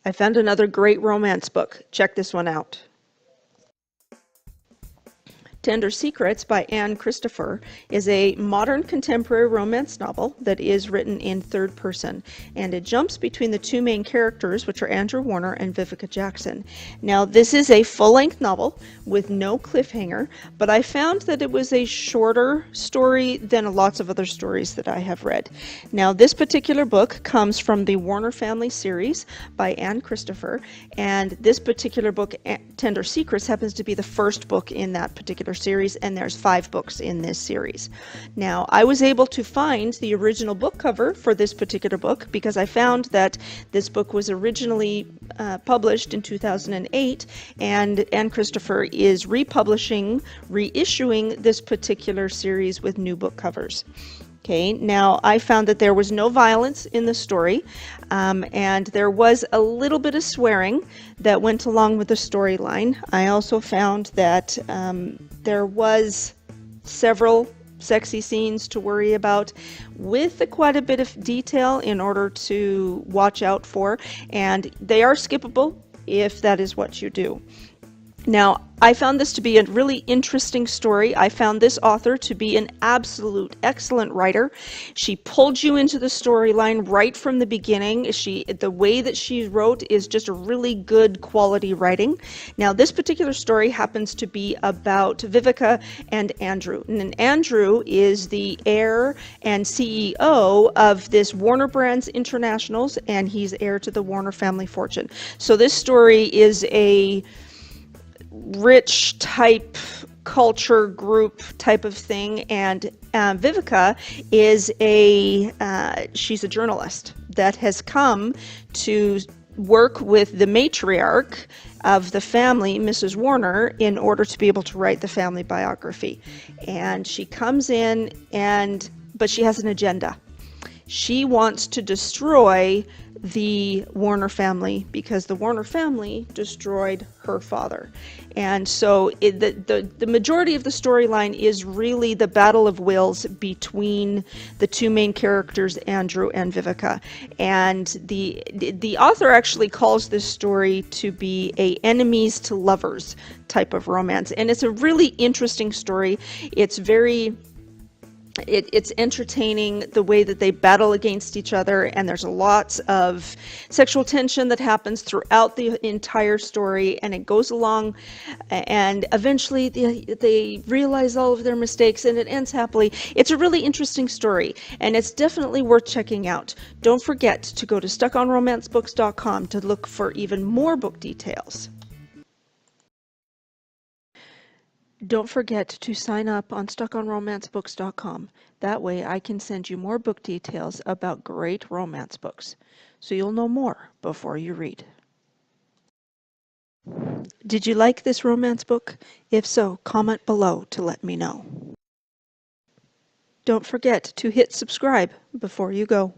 I found another great romance book. Check this one out. Tender Secrets by Anne Christopher is a modern contemporary romance novel that is written in third person, and it jumps between the two main characters, which are Andrew Warner and Vivica Jackson. Now, this is a full-length novel with no cliffhanger, but I found that it was a shorter story than lots of other stories that I have read. Now, this particular book comes from the Warner Family series by Anne Christopher, and this particular book, Tender Secrets, happens to be the first book in that particular series, and there's 5 books in this series. Now, I was able to find the original book cover for this particular book because I found that this book was originally published in 2008, and Anne Christopher is reissuing this particular series with new book covers. Okay, now I found that there was no violence in the story, and there was a little bit of swearing that went along with the storyline. I also found that there was several sexy scenes to worry about with quite a bit of detail in order to watch out for, and they are skippable if that is what you do. Now, I found this to be a really interesting story. I found this author to be an absolute excellent writer. She pulled you into the storyline right from the beginning. The way that she wrote is just a really good quality writing. Now, this particular story happens to be about Vivica and Andrew. And Andrew is the heir and CEO of this Warner Brands Internationals, and he's heir to the Warner family fortune. So this story is a rich type culture group type of thing, and Vivica is she's a journalist that has come to work with the matriarch of the family, Mrs. Warner, in order to be able to write the family biography. And she comes in, but she has an agenda. She wants to destroy the Warner family because the Warner family destroyed her father. And so the majority of the storyline is really the battle of wills between the two main characters, Andrew and Vivica. And the author actually calls this story to be a enemies to lovers type of romance. And it's a really interesting story. It's entertaining the way that they battle against each other, and there's lots of sexual tension that happens throughout the entire story, and it goes along, and eventually they realize all of their mistakes, and it ends happily. It's a really interesting story, and it's definitely worth checking out. Don't forget to go to StuckOnRomanceBooks.com to look for even more book details. Don't forget to sign up on StuckOnRomanceBooks.com. That way I can send you more book details about great romance books, so you'll know more before you read. Did you like this romance book? If so, comment below to let me know. Don't forget to hit subscribe before you go.